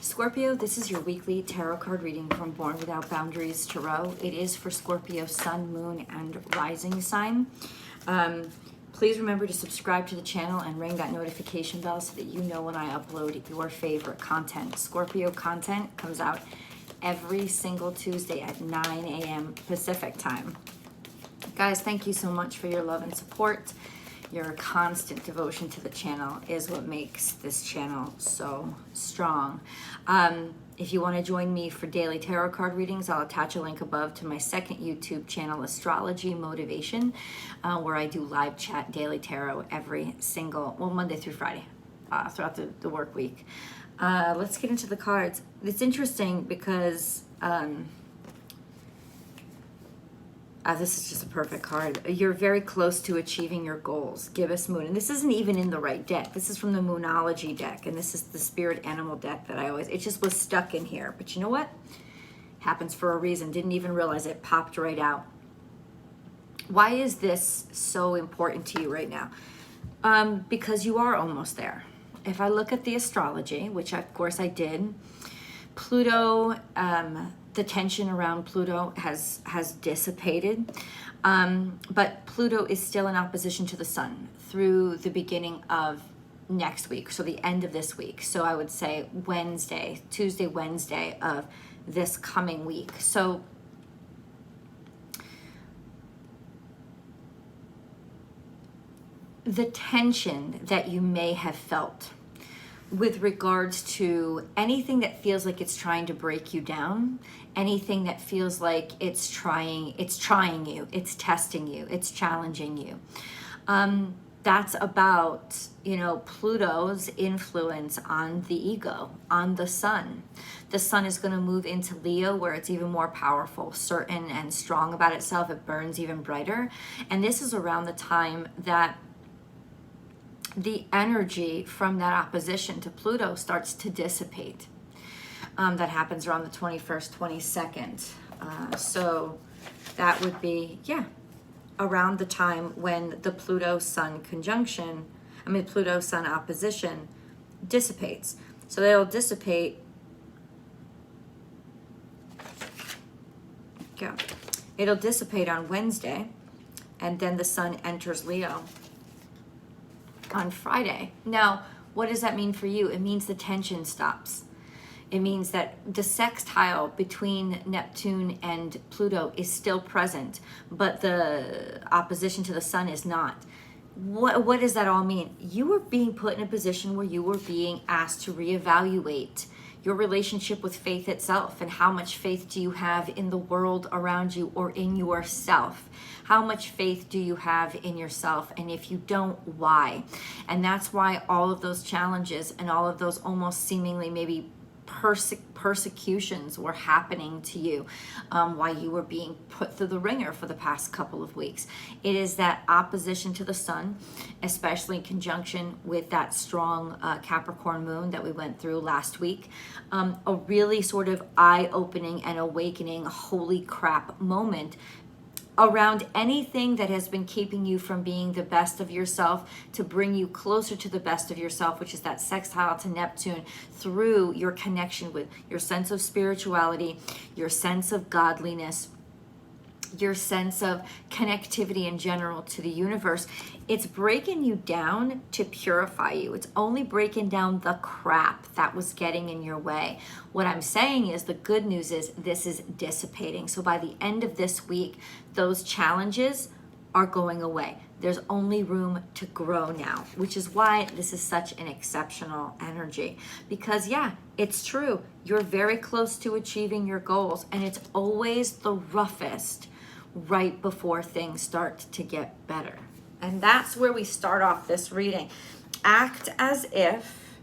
Scorpio, this is your weekly tarot card reading from Born Without Boundaries Tarot. It is for Scorpio sun, moon, and rising sign. Please remember to subscribe to the channel and ring that notification bell so that you know when I upload your favorite content. Scorpio content comes out every single Tuesday at 9 a.m. Pacific time. Guys, thank you so much for your love and support. Your constant devotion to the channel is what makes this channel so strong. If you want to join me for daily tarot card readings, I'll attach a link above to my second YouTube channel, Astrology Motivation, where I do live chat daily tarot every single, Monday through Friday, throughout the work week. Let's get into the cards. It's interesting because this is just a perfect card. You're very close to achieving your goals. Gibbous Moon. And this isn't even in the right deck. This is from the Moonology deck. And this is the Spirit Animal deck that it just was stuck in here. But you know what? Happens for a reason. Didn't even realize it. Popped right out. Why is this so important to you right now? Because you are almost there. If I look at the astrology, which of course I did, Pluto, the tension around Pluto has dissipated, but Pluto is still in opposition to the sun through the beginning of next week, so the end of this week. So I would say Tuesday, Wednesday of this coming week. So the tension that you may have felt with regards to anything that feels like it's trying to break you down, anything that feels like it's trying you, it's testing you, it's challenging you. That's about, Pluto's influence on the ego, on the sun. The sun is going to move into Leo, where it's even more powerful, certain and strong about itself. It burns even brighter. And this is around the time that the energy from that opposition to Pluto starts to dissipate. That happens around the 21st, 22nd. So that would be, around the time when the Pluto-Sun Pluto-Sun opposition dissipates. So they'll dissipate. It'll dissipate on Wednesday, and then the sun enters Leo on Friday. Now, what does that mean for you? It means the tension stops. It means that the sextile between Neptune and Pluto is still present, but the opposition to the sun is not. What does that all mean? You were being put in a position where you were being asked to reevaluate your relationship with faith itself, and how much faith do you have in the world around you or in yourself? How much faith do you have in yourself? And if you don't, why? And that's why all of those challenges and all of those almost seemingly maybe persecutions were happening to you, while you were being put through the ringer for the past couple of weeks. It is that opposition to the sun, especially in conjunction with that strong Capricorn moon that we went through last week, a really sort of eye-opening and awakening, holy crap moment around anything that has been keeping you from being the best of yourself, to bring you closer to the best of yourself, which is that sextile to Neptune, through your connection with your sense of spirituality, your sense of godliness, your sense of connectivity in general to the universe. It's breaking you down to purify you. It's only breaking down the crap that was getting in your way. What I'm saying is, the good news is this is dissipating. So by the end of this week, those challenges are going away. There's only room to grow now, which is why this is such an exceptional energy. Because it's true. You're very close to achieving your goals, and it's always the roughest right before things start to get better. And that's where we start off this reading. Act as if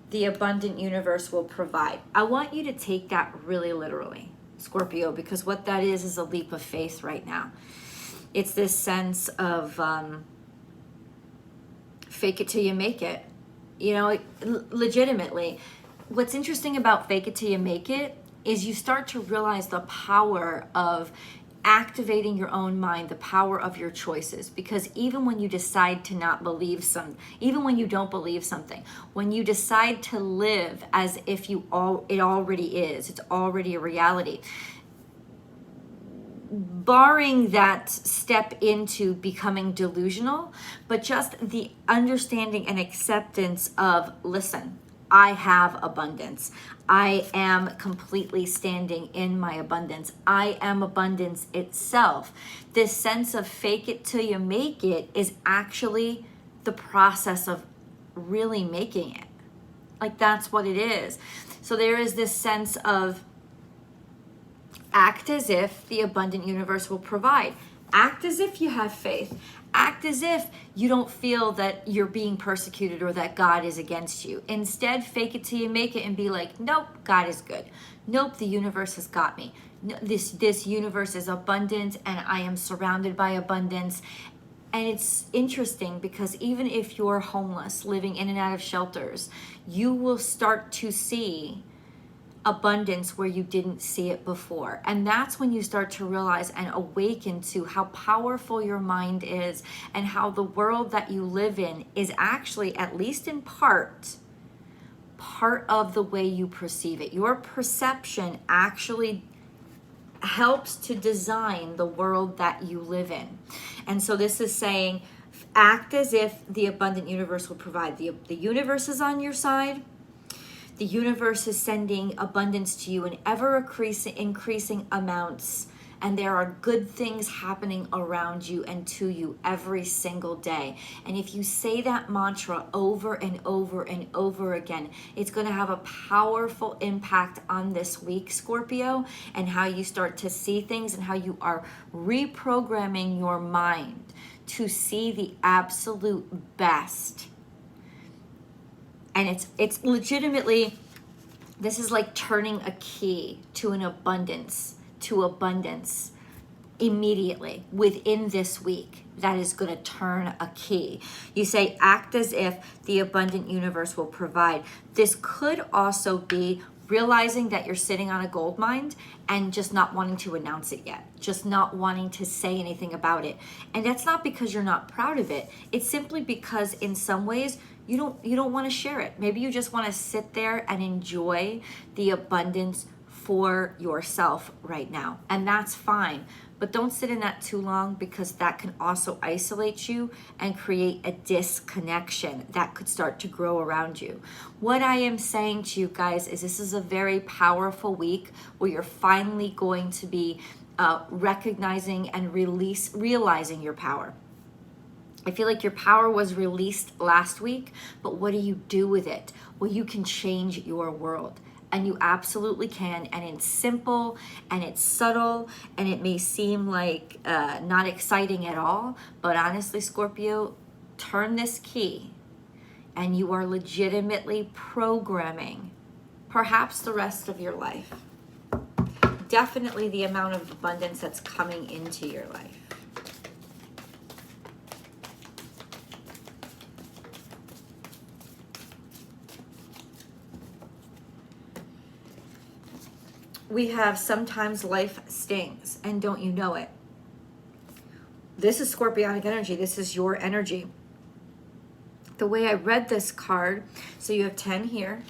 the abundant universe will provide. I want you to take that really literally, Scorpio, because what that is a leap of faith right now. It's this sense of fake it till you make it. Legitimately, what's interesting about fake it till you make it is you start to realize the power of activating your own mind, the power of your choices. Because even when you decide to not believe even when you don't believe something, when you decide to live as if it already is, it's already a reality, barring that step into becoming delusional, but just the understanding and acceptance of, listen, I have abundance. I am completely standing in my abundance. I am abundance itself. This sense of fake it till you make it is actually the process of really making it. Like, that's what it is. So there is this sense of act as if the abundant universe will provide. Act as if you have faith. Act as if you don't feel that you're being persecuted or that God is against you. Instead, fake it till you make it and be like, nope, God is good. Nope, the universe has got me. No, this universe is abundant and I am surrounded by abundance. And it's interesting because even if you're homeless, living in and out of shelters, you will start to see abundance where you didn't see it before. And that's when you start to realize and awaken to how powerful your mind is and how the world that you live in is actually, at least in part of the way you perceive it. Your perception actually helps to design the world that you live in. And so this is saying, act as if the abundant universe will provide. The universe is on your side. The universe is sending abundance to you in ever increasing amounts. And there are good things happening around you and to you every single day. And if you say that mantra over and over and over again, it's going to have a powerful impact on this week, Scorpio, and how you start to see things and how you are reprogramming your mind to see the absolute best. And it's legitimately, this is like turning a key to abundance immediately within this week. That is going to turn a key. You say, act as if the abundant universe will provide. This could also be realizing that you're sitting on a gold mine and just not wanting to announce it yet, just not wanting to say anything about it. And that's not because you're not proud of it. It's simply because in some ways you don't want to share it. Maybe you just want to sit there and enjoy the abundance for yourself right now. And that's fine. But don't sit in that too long, because that can also isolate you and create a disconnection that could start to grow around you. What I am saying to you guys is this is a very powerful week where you're finally going to be recognizing and realizing your power. I feel like your power was released last week, but what do you do with it? Well, you can change your world. And you absolutely can. And it's simple and it's subtle and it may seem like not exciting at all. But honestly, Scorpio, turn this key and you are legitimately programming perhaps the rest of your life. Definitely the amount of abundance that's coming into your life. We have sometimes life stings, and don't you know it? This is Scorpionic energy. This is your energy. The way I read this card, so you have 10 here,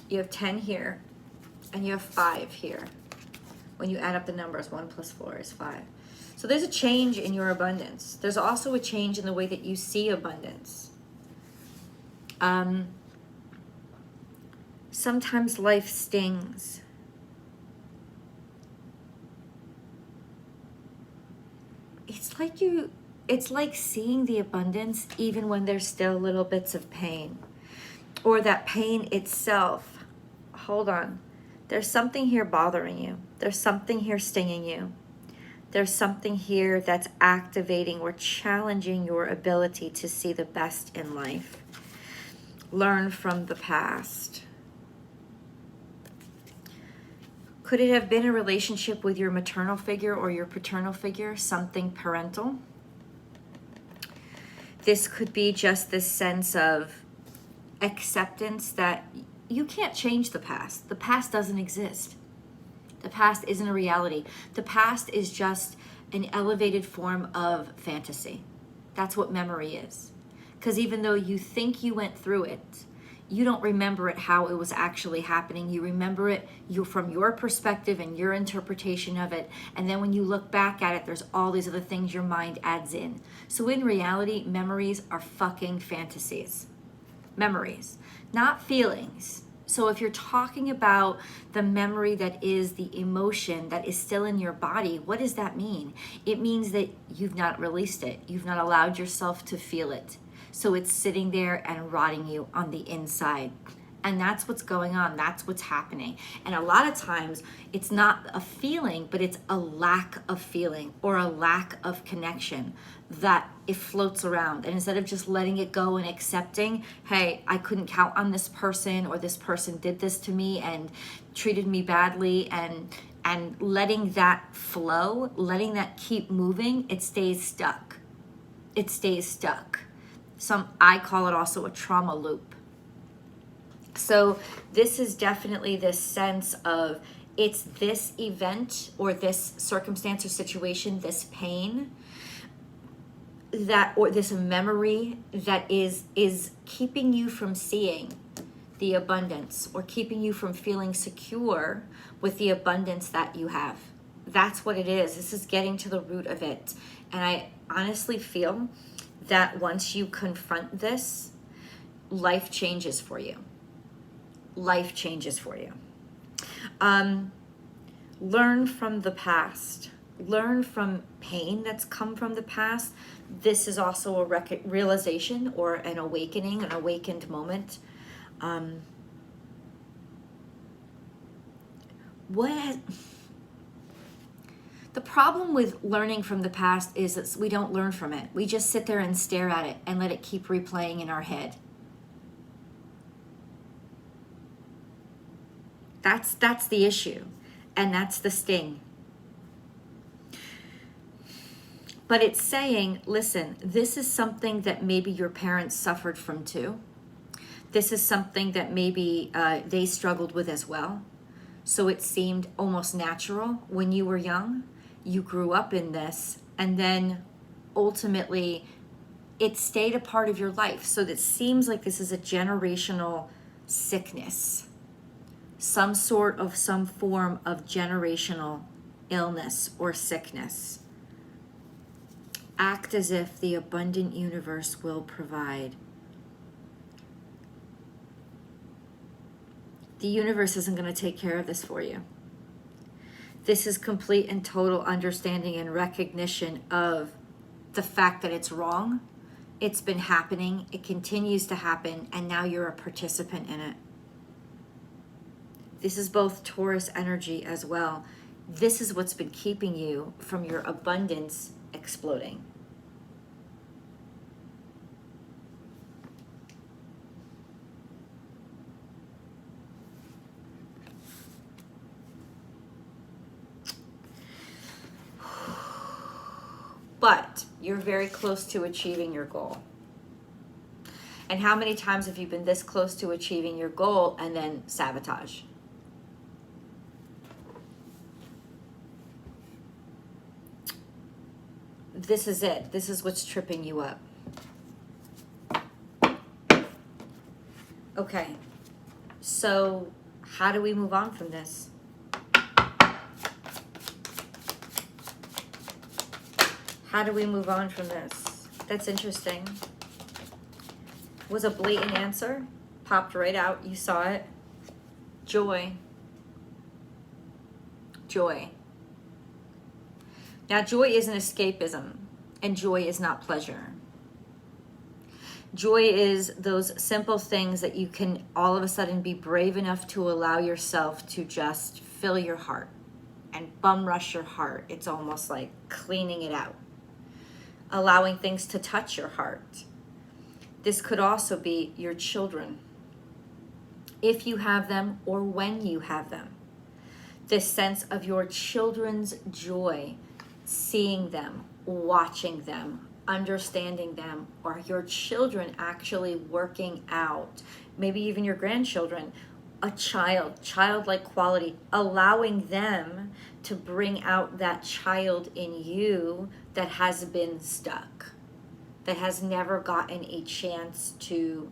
you have 10 here, and you have 5 here. When you add up the numbers, 1 plus 4 is 5. So there's a change in your abundance. There's also a change in the way that you see abundance. Sometimes life stings. It's like seeing the abundance even when there's still little bits of pain. Or that pain itself. Hold on. There's something here bothering you. There's something here stinging you. There's something here that's activating or challenging your ability to see the best in life. Learn from the past. Could it have been a relationship with your maternal figure or your paternal figure, something parental? This could be just this sense of acceptance that you can't change the past. The past doesn't exist. The past isn't a reality. The past is just an elevated form of fantasy. That's what memory is. Because even though you think you went through it, you don't remember it how it was actually happening. You remember it from your perspective and your interpretation of it. And then when you look back at it, there's all these other things your mind adds in. So in reality, memories are fucking fantasies. Memories, not feelings. So if you're talking about the memory that is the emotion that is still in your body, what does that mean? It means that you've not released it. You've not allowed yourself to feel it. So it's sitting there and rotting you on the inside. And that's what's going on. That's what's happening. And a lot of times it's not a feeling, but it's a lack of feeling or a lack of connection that it floats around. And instead of just letting it go and accepting, hey, I couldn't count on this person, or this person did this to me and treated me badly, and letting that flow, letting that keep moving, it stays stuck. It stays stuck. I call it also a trauma loop. So this is definitely this sense of it's this event or this circumstance or situation, this pain that, or this memory that is keeping you from seeing the abundance, or keeping you from feeling secure with the abundance that you have. That's what it is. This is getting to the root of it. And I honestly feel that once you confront this, life changes for you. Life changes for you. Learn from the past. Learn from pain that's come from the past. This is also a realization or an awakening, an awakened moment. The problem with learning from the past is that we don't learn from it. We just sit there and stare at it and let it keep replaying in our head. That's the issue, and that's the sting. But it's saying, listen, this is something that maybe your parents suffered from too. This is something that maybe they struggled with as well. So it seemed almost natural when you were young. You grew up in this, and then ultimately it stayed a part of your life. So it seems like this is a generational sickness, some form of generational illness or sickness. Act as if the abundant universe will provide. The universe isn't going to take care of this for you. This is complete and total understanding and recognition of the fact that it's wrong. It's been happening. It continues to happen. And now you're a participant in it. This is both Taurus energy as well. This is what's been keeping you from your abundance exploding. But you're very close to achieving your goal. And how many times have you been this close to achieving your goal and then sabotage? This is it. This is what's tripping you up. Okay. So how do we move on from this? How do we move on from this? That's interesting. Was a blatant answer. Popped right out. You saw it. Joy. Joy. Now, joy isn't escapism, and joy is not pleasure. Joy is those simple things that you can all of a sudden be brave enough to allow yourself to just fill your heart and bum rush your heart. It's almost like cleaning it out. Allowing things to touch your heart. This could also be your children, if you have them or when you have them. This sense of your children's joy, seeing them, watching them, understanding them, or your children actually working out, maybe even your grandchildren, a child, childlike quality, allowing them to bring out that child in you that has been stuck, that has never gotten a chance to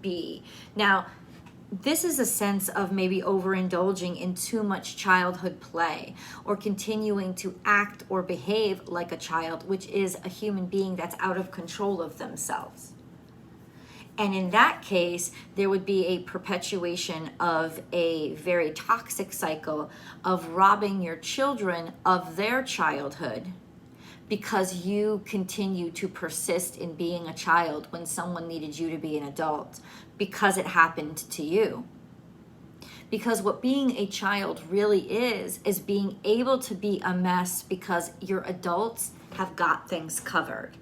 be. Now, this is a sense of maybe overindulging in too much childhood play, or continuing to act or behave like a child, which is a human being that's out of control of themselves. And in that case, there would be a perpetuation of a very toxic cycle of robbing your children of their childhood because you continue to persist in being a child when someone needed you to be an adult, because it happened to you. Because what being a child really is being able to be a mess because your adults have got things covered.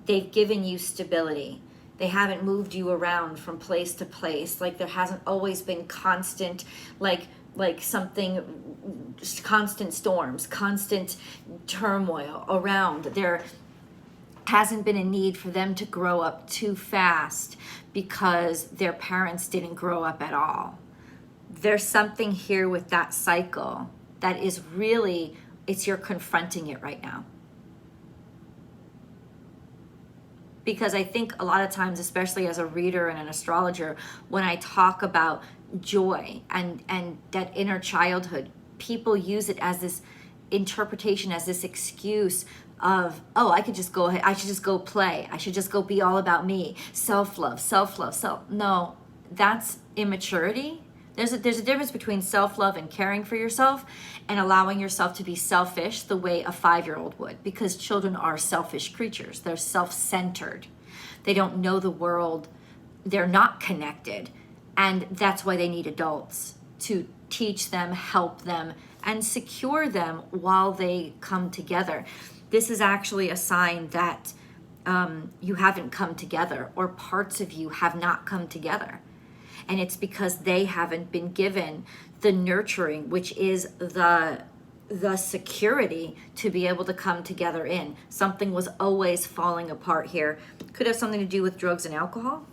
They've given you stability. They haven't moved you around from place to place. Like there hasn't always been constant, like something, just constant storms, constant turmoil around. There hasn't been a need for them to grow up too fast because their parents didn't grow up at all. There's something here with that cycle that is really, you're confronting it right now. Because I think a lot of times, especially as a reader and an astrologer, when I talk about joy and that inner childhood, people use it as this interpretation, as this excuse of, oh, I could just go ahead, I should just go play, I should just go be all about me, self-love. No, that's immaturity. There's a difference between self-love and caring for yourself and allowing yourself to be selfish the way a 5-year-old would, because children are selfish creatures. They're self-centered. They don't know the world. They're not connected. And that's why they need adults to teach them, help them, and secure them while they come together. This is actually a sign that you haven't come together, or parts of you have not come together. And it's because they haven't been given the nurturing, which is the security to be able to come together in. Something was always falling apart here. Could have something to do with drugs and alcohol.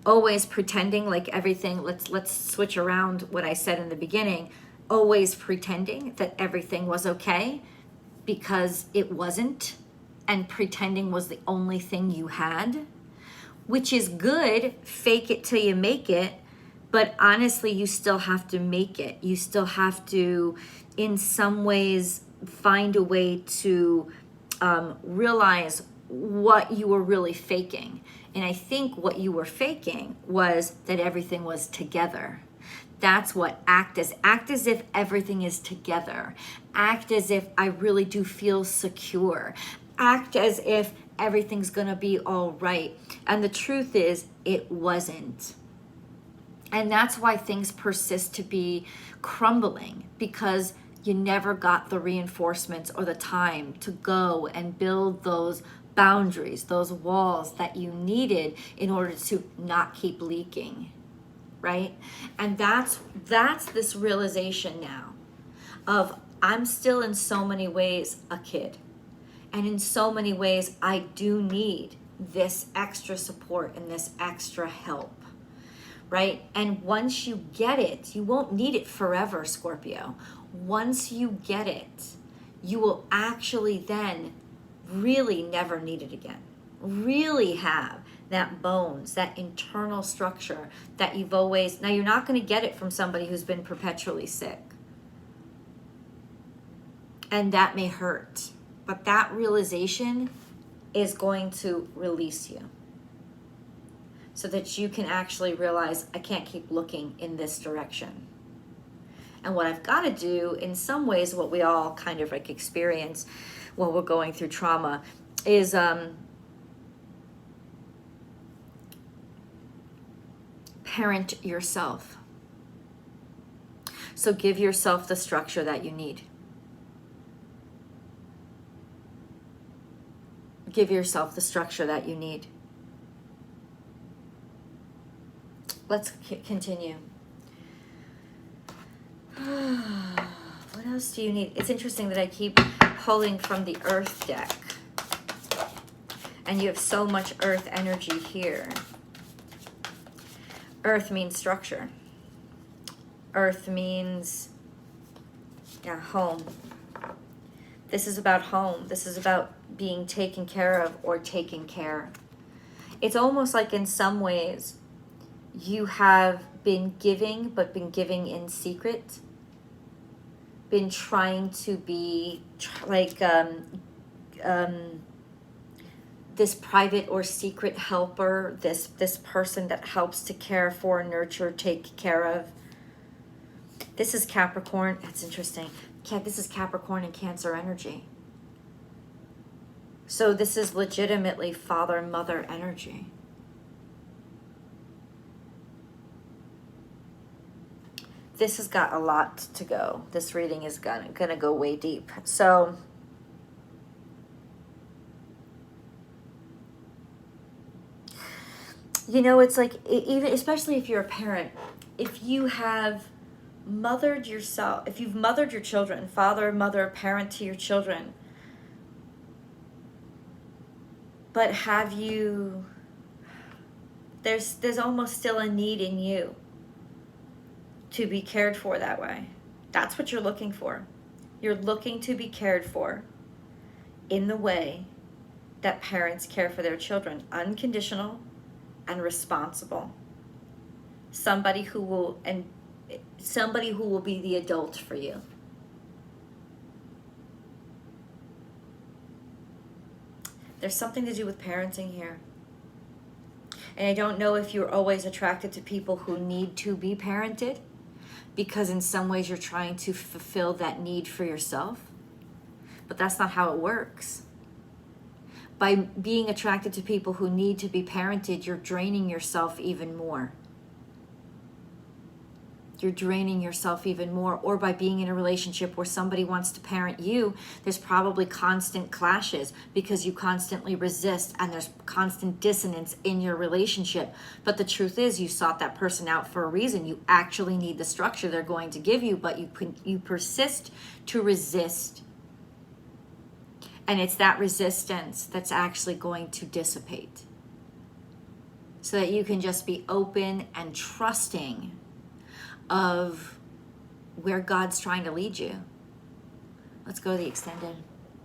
Always pretending like everything, let's switch around what I said in the beginning. Always pretending that everything was okay because it wasn't, and pretending was the only thing you had. Which is good, fake it till you make it, but honestly, you still have to make it. You still have to, in some ways, find a way to realize what you were really faking. And I think what you were faking was that everything was together. That's what act as if everything is together. Act as if I really do feel secure. Act as if everything's gonna be all right. And the truth is, it wasn't. And that's why things persist to be crumbling, because you never got the reinforcements or the time to go and build those boundaries, those walls that you needed in order to not keep leaking, right? And that's this realization now of, I'm still in so many ways a kid. And in so many ways, I do need this extra support and this extra help, right? And once you get it, you won't need it forever, Scorpio. Once you get it, you will actually then really never need it again. Really have that bones, that internal structure that you've always... Now, you're not going to get it from somebody who's been perpetually sick. And that may hurt. But that realization is going to release you so that you can actually realize, I can't keep looking in this direction. And what I've got to do, in some ways, what we all kind of like experience when we're going through trauma is parent yourself. So give yourself the structure that you need. Give yourself the structure that you need. Let's continue. What else do you need? It's interesting that I keep pulling from the Earth deck. And you have so much Earth energy here. Earth means structure. Earth means, yeah, home. This is about home. This is about being taken care of or taken care. It's almost like in some ways you have been giving, but been giving in secret. Been trying to be like this private or secret helper, this person that helps to care for, nurture, take care of. This is Capricorn. That's interesting. This is Capricorn and Cancer energy. So this is legitimately father and mother energy. This has got a lot to go. This reading is gonna go way deep. So you know, it's like, even especially if you're a parent, if you have mothered yourself, if you've mothered your children, father, mother, parent to your children, but have you, there's almost still a need in you to be cared for that way. That's what you're looking for. You're looking to be cared for in the way that parents care for their children, unconditional and responsible. Somebody who will be the adult for you. There's something to do with parenting here. And I don't know if you're always attracted to people who need to be parented, because in some ways you're trying to fulfill that need for yourself. But that's not how it works. By being attracted to people who need to be parented, you're draining yourself even more. You're draining yourself even more. Or by being in a relationship where somebody wants to parent you, there's probably constant clashes because you constantly resist, and there's constant dissonance in your relationship. But the truth is, you sought that person out for a reason. You actually need the structure they're going to give you, but you persist to resist. And it's that resistance that's actually going to dissipate, so that you can just be open and trusting of where God's trying to lead you. Let's go to the extended.